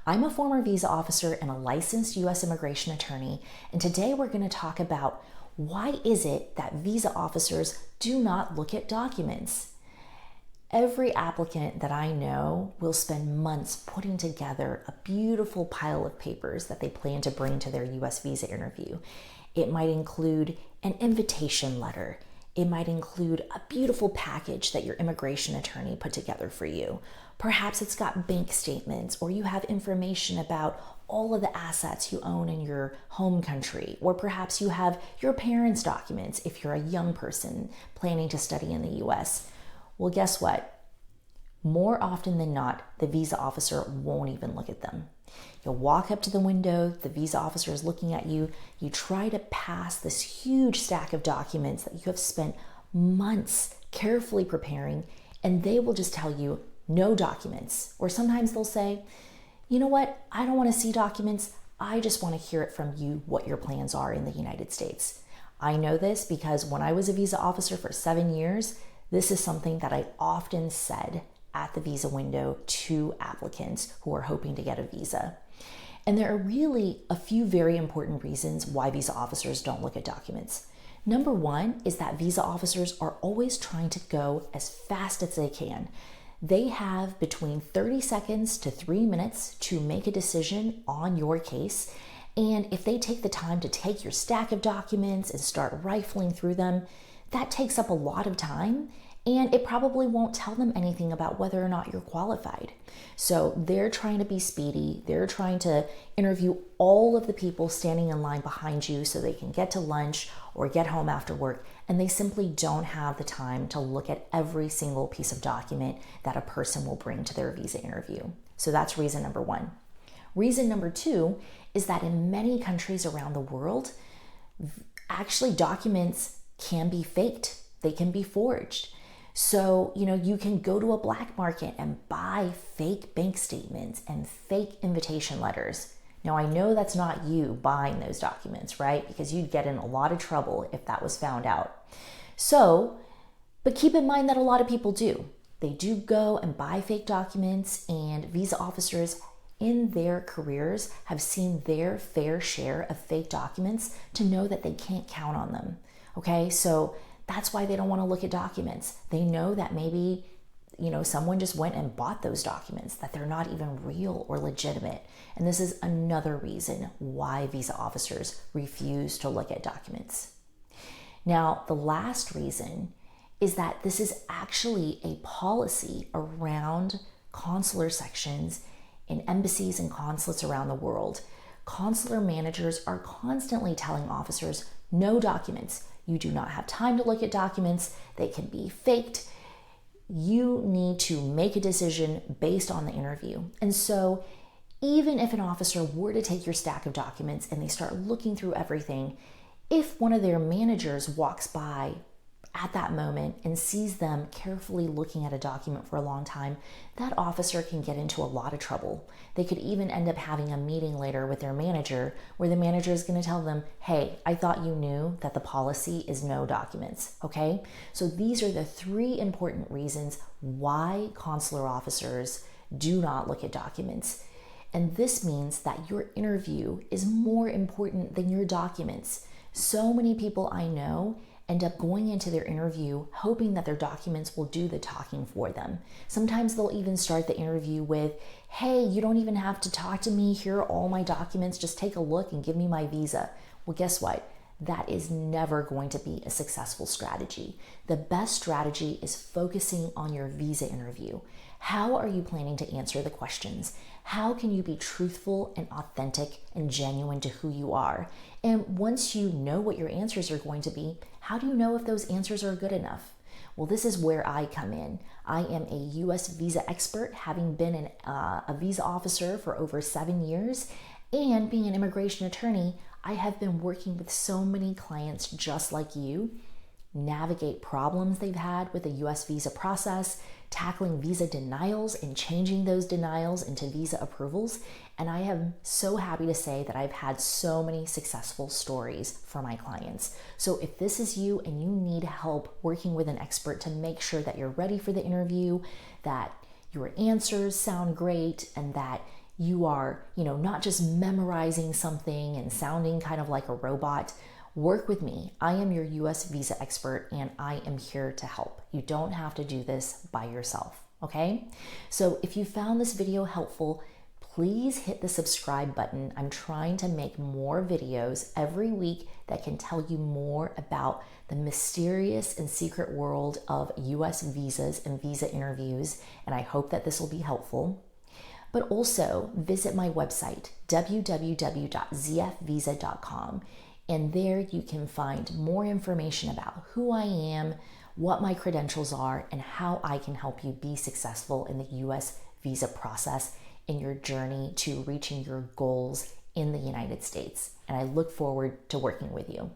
I'm a former visa officer and a licensed U.S. immigration attorney, and today we're going to talk about why is it that visa officers do not look at documents. Every applicant that I know will spend months putting together a beautiful pile of papers that they plan to bring to their U.S. visa interview. It might include an invitation letter. It might include a beautiful package that your immigration attorney put together for you. Perhaps it's got bank statements, or you have information about all of the assets you own in your home country, or perhaps you have your parents' documents if you're a young person planning to study in the US. Well, guess what? More often than not, the visa officer won't even look at them. You'll walk up to the window, the visa officer is looking at you, you try to pass this huge stack of documents that you have spent months carefully preparing, and they will just tell you, no documents. Or sometimes they'll say, you know what, I don't want to see documents, I just want to hear it from you what your plans are in the United States. I know this because when I was a visa officer for 7 years, this is something that I often said at the visa window to applicants who are hoping to get a visa. And there are really a few very important reasons why visa officers don't look at documents. Number one is that visa officers are always trying to go as fast as they can. They have between 30 seconds to 3 minutes to make a decision on your case. And if they take the time to take your stack of documents and start rifling through them, that takes up a lot of time, and it probably won't tell them anything about whether or not you're qualified. So they're trying to be speedy. They're trying to interview all of the people standing in line behind you so they can get to lunch or get home after work, and they simply don't have the time to look at every single piece of document that a person will bring to their visa interview. So that's reason number one. Reason number two is that in many countries around the world, actually documents can be faked. They can be forged. So, you can go to a black market and buy fake bank statements and fake invitation letters. Now, I know that's not you buying those documents, right? Because you'd get in a lot of trouble if that was found out. So, but keep in mind that a lot of people do. They do go and buy fake documents, and visa officers in their careers have seen their fair share of fake documents to know that they can't count on them. Okay, so that's why they don't want to look at documents. They know that maybe, someone just went and bought those documents, that they're not even real or legitimate. And this is another reason why visa officers refuse to look at documents. Now, the last reason is that this is actually a policy around consular sections in embassies and consulates around the world. Consular managers are constantly telling officers, no documents. You do not have time to look at documents. They can be faked. You need to make a decision based on the interview. And so even if an officer were to take your stack of documents and they start looking through everything, if one of their managers walks by at that moment and sees them carefully looking at a document for a long time, that officer can get into a lot of trouble. They could even end up having a meeting later with their manager where the manager is going to tell them, hey, I thought you knew that the policy is no documents, okay? So these are the 3 important reasons why consular officers do not look at documents. And this means that your interview is more important than your documents. So many people I know end up going into their interview hoping that their documents will do the talking for them. Sometimes they'll even start the interview with, hey, you don't even have to talk to me. Here are all my documents. Just take a look and give me my visa. Well, guess what? That is never going to be a successful strategy. The best strategy is focusing on your visa interview. How are you planning to answer the questions? How can you be truthful and authentic and genuine to who you are? And once you know what your answers are going to be, how do you know if those answers are good enough? Well, this is where I come in. I am a U.S. visa expert, having been a visa officer for over 7 years, and being an immigration attorney, I have been working with so many clients just like you, navigate problems they've had with the U.S. visa process, tackling visa denials and changing those denials into visa approvals. And I am so happy to say that I've had so many successful stories for my clients. So if this is you and you need help working with an expert to make sure that you're ready for the interview, that your answers sound great, and that you are, not just memorizing something and sounding kind of like a robot. Work with me. I am your US visa expert and I am here to help. You don't have to do this by yourself, okay? So if you found this video helpful, please hit the subscribe button. I'm trying to make more videos every week that can tell you more about the mysterious and secret world of US visas and visa interviews, and I hope that this will be helpful. But also visit my website, www.zfvisa.com, and there you can find more information about who I am, what my credentials are, and how I can help you be successful in the US visa process in your journey to reaching your goals in the United States. And I look forward to working with you.